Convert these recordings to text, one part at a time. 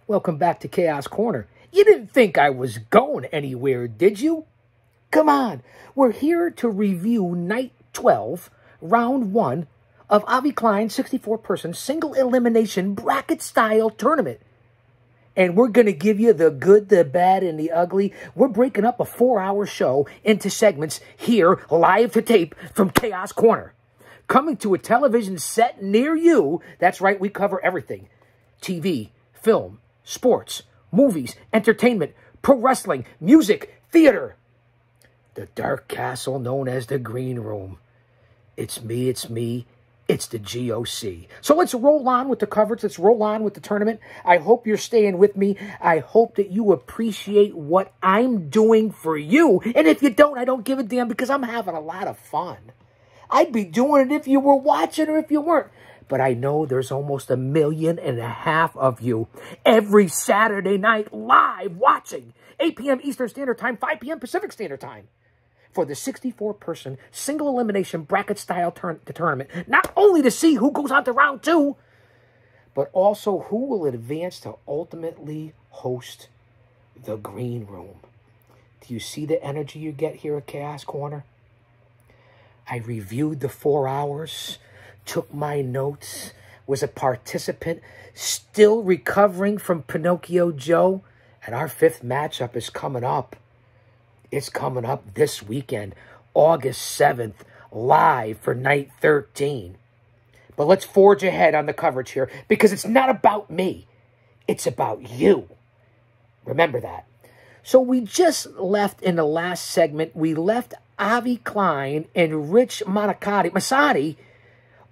Welcome back to Chaos Corner. You didn't think I was going anywhere, did you? Come on. We're here to review Night 12, Round 1 of Avi Klein's 64-person single elimination bracket-style tournament. And we're going to give you the good, the bad, and the ugly. We're breaking up a 4-hour show into segments here, live to tape from Chaos Corner. Coming to a television set near you. That's right, we cover everything. TV, film, sports, movies, entertainment, pro wrestling, music, theater. The dark castle known as the Green Room. It's me, it's the G.O.C. So let's roll on with the coverage. Let's roll on with the tournament. I hope you're staying with me. I hope that you appreciate what I'm doing for you. And if you don't, I don't give a damn because I'm having a lot of fun. I'd be doing it if you were watching or if you weren't. But I know there's almost 1.5 million of you every Saturday night live watching. 8 p.m. Eastern Standard Time, 5 p.m. Pacific Standard Time for the 64-person single elimination bracket-style tournament. Not only to see who goes on to round 2, but also who will advance to ultimately host the Green Room. Do you see the energy you get here at Chaos Corner? I reviewed the 4 hours, took my notes, was a participant, still recovering from Pinocchio Joe, and our 5th matchup is coming up. It's coming up this weekend, August 7th, live for Night 13. But let's forge ahead on the coverage here, because it's not about me. It's about you. Remember that. So we just left in the last segment, we left Avi Klein and Rich Masadi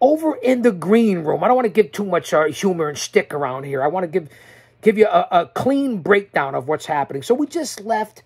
over in the Green Room. I don't want to give too much humor and shtick around here. I want to give you a clean breakdown of what's happening. So we just left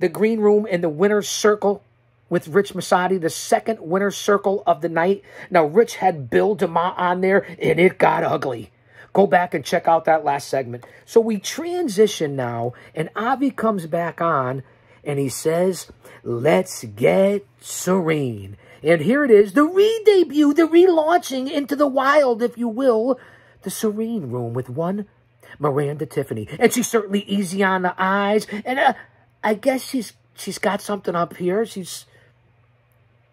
the Green Room in the winner's circle with Rich Masadi, the second winner's circle of the night. Now, Rich had Bill DeMott on there, and it got ugly. Go back and check out that last segment. So we transition now, and Avi comes back on, and he says, let's get serene. And here it is, the re-debut, the relaunching into the wild, if you will, the Serene Room with one Miranda Tiffany. And she's certainly easy on the eyes. And I guess she's got something up here. She's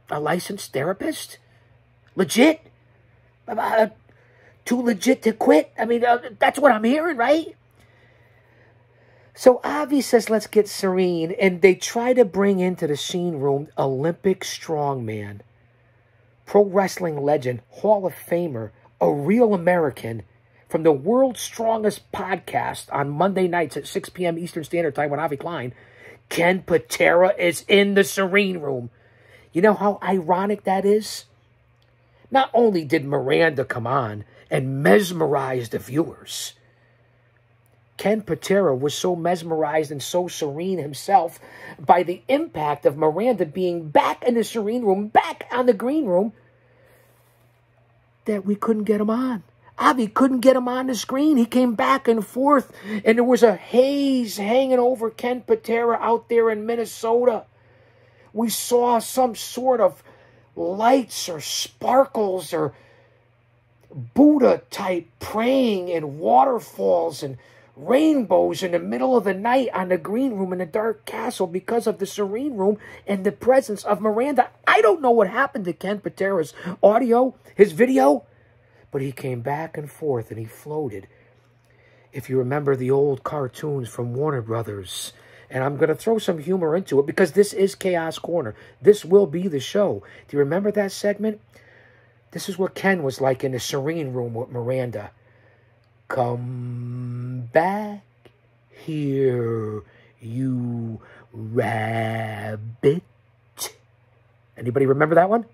a licensed therapist. Legit. Too legit to quit. I mean, that's what I'm hearing, right? So Avi says, let's get serene. And they try to bring into the scene room Olympic strongman, pro wrestling legend, Hall of Famer, a real American from the World's Strongest podcast on Monday nights at 6 p.m. Eastern Standard Time with Avi Klein. Ken Patera is in the Serene Room. You know how ironic that is? Not only did Miranda come on and mesmerize the viewers, Ken Patera was so mesmerized and so serene himself by the impact of Miranda being back in the Serene Room, back on the Green Room, that we couldn't get him on. Avi couldn't get him on the screen. He came back and forth, and there was a haze hanging over Ken Patera out there in Minnesota. We saw some sort of lights or sparkles or Buddha-type praying and waterfalls and rainbows in the middle of the night on the Green Room in the dark castle because of the Serene Room and the presence of Miranda. I don't know what happened to Ken Patera's audio, his video, but he came back and forth and he floated. If you remember the old cartoons from Warner Brothers, and I'm going to throw some humor into it because this is Chaos Corner. This will be the show. Do you remember that segment? This is what Ken was like in the Serene Room with Miranda. Come back here, you rabbit. Anybody remember that one?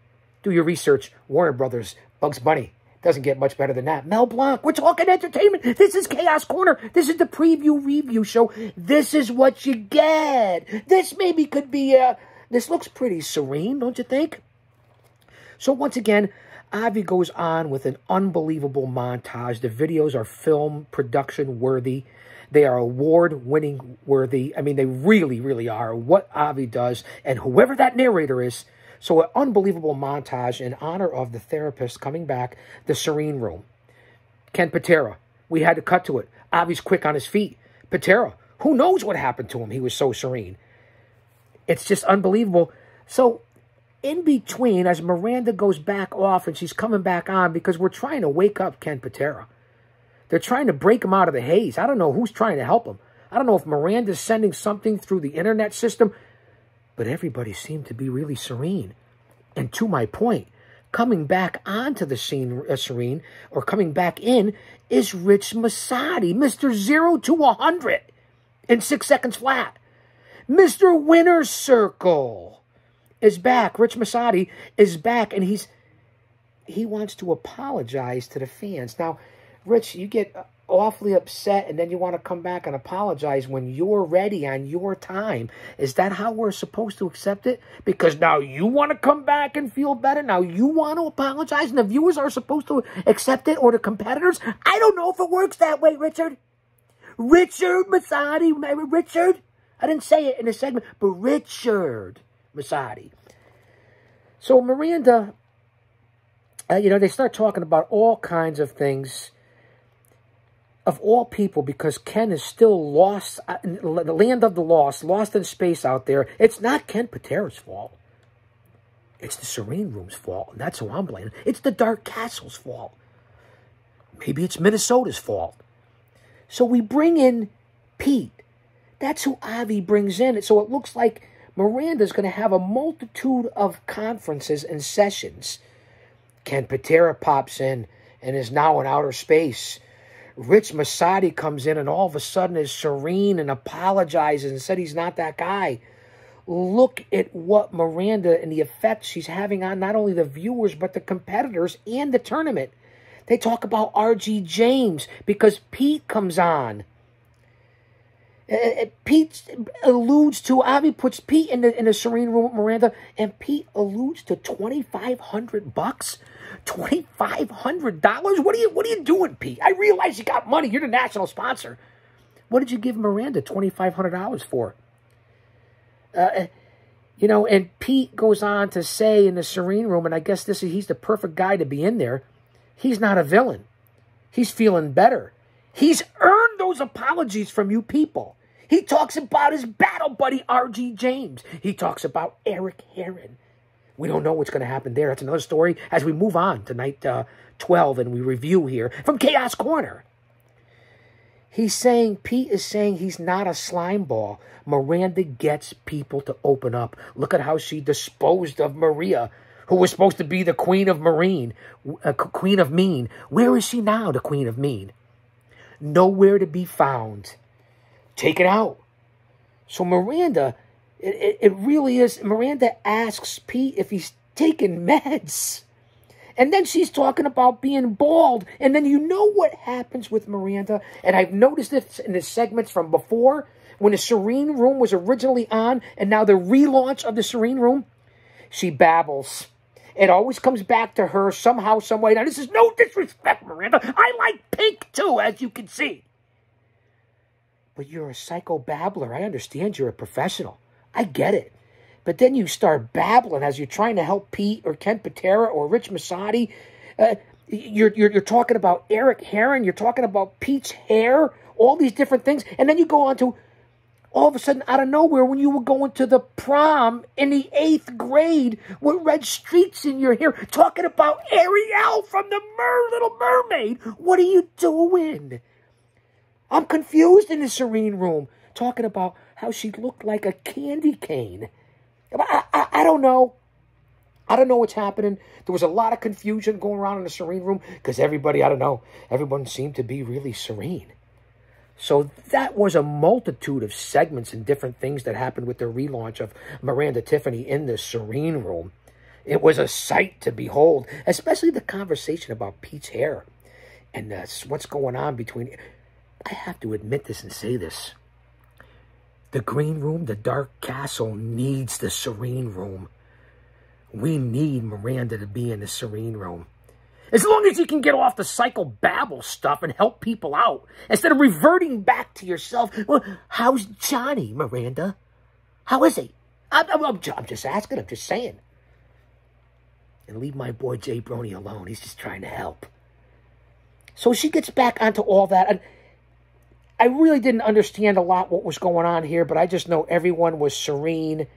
Do your research. Warner Brothers, Bugs Bunny. Doesn't get much better than that. Mel Blanc, we're talking entertainment. This is Chaos Corner. This is the preview review show. This is what you get. This maybe could be, this looks pretty serene, don't you think? So once again, Avi goes on with an unbelievable montage. The videos are film production worthy. They are award-winning worthy. I mean, they really, really are what Avi does. And whoever that narrator is, so an unbelievable montage in honor of the therapist coming back, the Serene Room. Ken Patera, We had to cut to it. Avi's quick on his feet. Patera, who knows what happened to him? He was so serene. It's just unbelievable. So in between, as Miranda goes back off and she's coming back on, because we're trying to wake up Ken Patera. They're trying to break him out of the haze. I don't know who's trying to help him. I don't know if Miranda's sending something through the internet system, but everybody seemed to be really serene. And to my point, coming back onto the scene, serene, or coming back in, is Rich Masadi, Mr. 0 to 100 in 6 seconds flat. Mr. Winner's Circle is back. Rich Masadi is back, and he wants to apologize to the fans. Now, Rich, you get awfully upset, and then you want to come back and apologize when you're ready on your time. Is that how we're supposed to accept it? Because now you want to come back and feel better? Now you want to apologize, and the viewers are supposed to accept it, or the competitors? I don't know if it works that way, Richard. Richard Masadi, Richard? I didn't say it in the segment, but Richard Masadi. So Miranda, they start talking about all kinds of things. Of all people, because Ken is still lost, in the land of the lost in space out there. It's not Ken Patera's fault. It's the Serene Room's fault, and that's who I'm blaming. It's the Dark Castle's fault. Maybe it's Minnesota's fault. So we bring in Pete. That's who Avi brings in. So it looks like Miranda's going to have a multitude of conferences and sessions. Ken Patera pops in and is now in outer space. Rich Masadi comes in and all of a sudden is serene and apologizes and said he's not that guy. Look at what Miranda and the effect she's having on not only the viewers, but the competitors and the tournament. They talk about R.G. James because Pete comes on. Pete alludes to, Avi puts Pete in the serene room with Miranda, and Pete alludes to $2,500. $2,500? What are you doing, Pete? I realize you got money. You're the national sponsor. What did you give Miranda $2,500 for? And Pete goes on to say in the serene room, and I guess he's the perfect guy to be in there. He's not a villain. He's feeling better. He's earned those apologies from you people. He talks about his battle buddy, R.G. James. He talks about Eric Heron. We don't know what's going to happen there. That's another story as we move on to night 12 and we review here from Chaos Corner. Pete is saying he's not a slime ball. Miranda gets people to open up. Look at how she disposed of Maria, who was supposed to be the Queen of Queen of Mean. Where is she now, the Queen of Mean? Nowhere to be found. Taken out. So Miranda, it really is. Miranda asks Pete if he's taking meds. And then she's talking about being bald. And then you know what happens with Miranda. And I've noticed this in the segments from before, when the Serene Room was originally on, and now the relaunch of the Serene Room, she babbles. It always comes back to her somehow, some way. Now, this is no disrespect, Miranda. I like pink, too, as you can see. But you're a psycho babbler. I understand you're a professional. I get it. But then you start babbling as you're trying to help Pete or Ken Patera or Rich Masadi. You're talking about Eric Heron. You're talking about Pete's hair. All these different things. And then you go on to, all of a sudden, out of nowhere, when you were going to the prom in the 8th grade with red streaks in your hair, talking about Ariel from the Little Mermaid. What are you doing? I'm confused in the Serene Room, talking about how she looked like a candy cane. I don't know. I don't know what's happening. There was a lot of confusion going around in the Serene Room because everybody, I don't know, everyone seemed to be really serene. So that was a multitude of segments and different things that happened with the relaunch of Miranda Tiffany in the Serene Room. It was a sight to behold, especially the conversation about Pete's hair and what's going on between... I have to admit this and say this. The Green Room, the Dark Castle, needs the Serene Room. We need Miranda to be in the Serene Room. As long as you can get off the psychobabble stuff and help people out, instead of reverting back to yourself. Well, how's Johnny, Miranda? How is he? I'm just asking, I'm just saying. And leave my boy Jay Brony alone. He's just trying to help. So she gets back onto all that. And I really didn't understand a lot what was going on here, but I just know everyone was serene,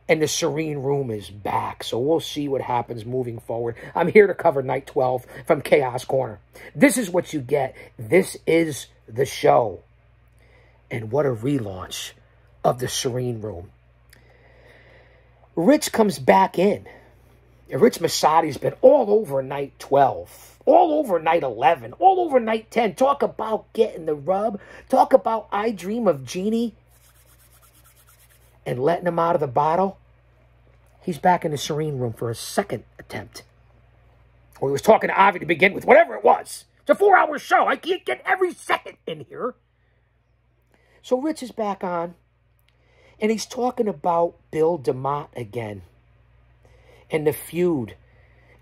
and the serene room is back. So we'll see what happens moving forward. I'm here to cover Night 12 from Chaos Corner. This is what you get. This is the show. And what a relaunch of the serene room. Rich comes back in. Rich Masadi's been all over Night 12, all over Night 11, all over Night 10. Talk about getting the rub. Talk about I Dream of Jeannie and letting him out of the bottle. He's back in the serene room for a second attempt. Or he was talking to Avi to begin with, whatever it was. It's a 4-hour show. I can't get every second in here. So Rich is back on, and he's talking about Bill DeMott again, and the feud,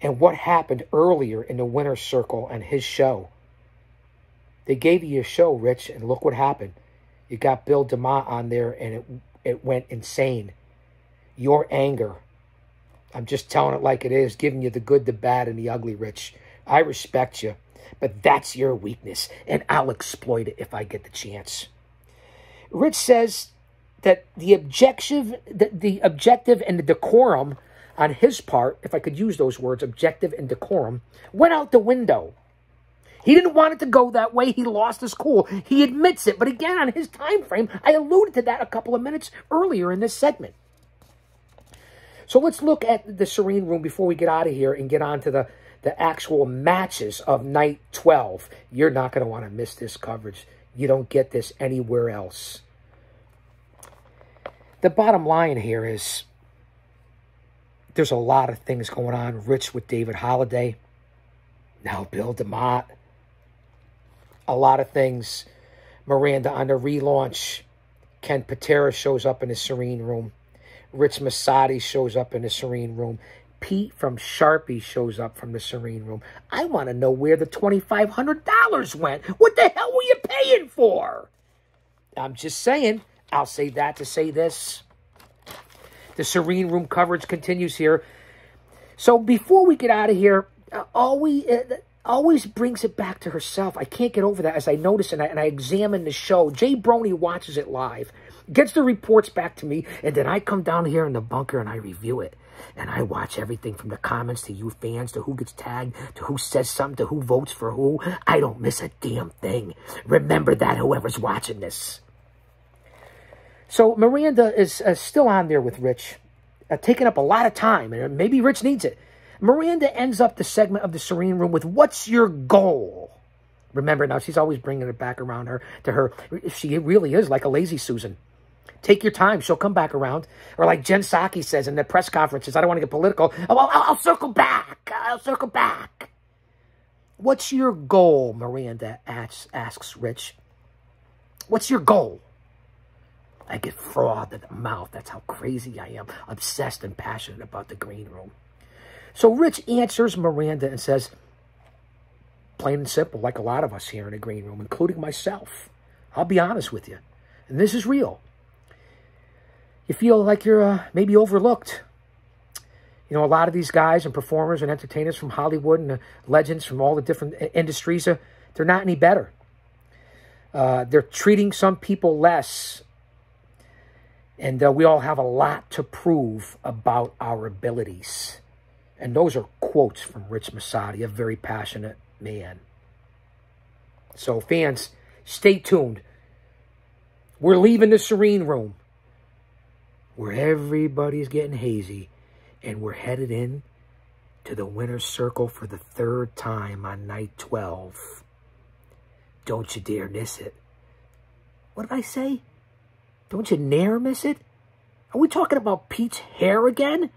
and what happened earlier in the Winner's Circle and his show. They gave you your show, Rich, and look what happened. You got Bill DeMott on there, and it went insane. Your anger. I'm just telling it like it is, giving you the good, the bad, and the ugly, Rich. I respect you, but that's your weakness, and I'll exploit it if I get the chance. Rich says that the objective and the decorum on his part, if I could use those words, objective and decorum, went out the window. He didn't want it to go that way. He lost his cool. He admits it. But again, on his time frame, I alluded to that a couple of minutes earlier in this segment. So let's look at the serene room before we get out of here and get on to the actual matches of Night 12. You're not going to want to miss this coverage. You don't get this anywhere else. The bottom line here is there's a lot of things going on. Rich with David Holliday. Now Bill DeMott. A lot of things. Miranda on the relaunch. Ken Patera shows up in the serene room. Rich Masadi shows up in the serene room. Pete from Sharpie shows up from the serene room. I want to know where the $2,500 went. What the hell were you paying for? I'm just saying. I'll say that to say this. The serene room coverage continues here. So before we get out of here, always brings it back to herself. I can't get over that as I notice and I examine the show. Jay Brony watches it live, gets the reports back to me, and then I come down here in the bunker and I review it. And I watch everything from the comments to you fans, to who gets tagged, to who says something, to who votes for who. I don't miss a damn thing. Remember that, whoever's watching this. So Miranda is still on there with Rich, taking up a lot of time, and maybe Rich needs it. Miranda ends up the segment of the serene room with, what's your goal? Remember, now she's always bringing it back around to her. She really is like a lazy Susan. Take your time. She'll come back around. Or like Jen Psaki says in the press conferences, I don't want to get political. Oh, I'll circle back. I'll circle back. What's your goal, Miranda asks Rich. What's your goal? I get frothed at the mouth. That's how crazy I am. Obsessed and passionate about the green room. So Rich answers Miranda and says, plain and simple, like a lot of us here in the green room, including myself. I'll be honest with you. And this is real. You feel like you're maybe overlooked. You know, a lot of these guys and performers and entertainers from Hollywood and legends from all the different industries, they're not any better. They're treating some people less. And we all have a lot to prove about our abilities. And those are quotes from Rich Masadi, a very passionate man. So fans, stay tuned. We're leaving the serene room, where everybody's getting hazy, and we're headed in to the Winner's Circle for the 3rd time on Night 12. Don't you dare miss it. What did I say? Don't you dare miss it? Are we talking about Pete's hair again?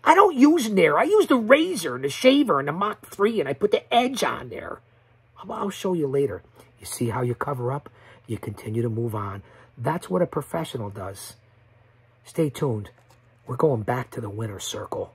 I don't use Nair. I use the razor and the shaver and the Mach 3, and I put the edge on there. I'll show you later. You see how you cover up? You continue to move on. That's what a professional does. Stay tuned. We're going back to the Winner's Circle.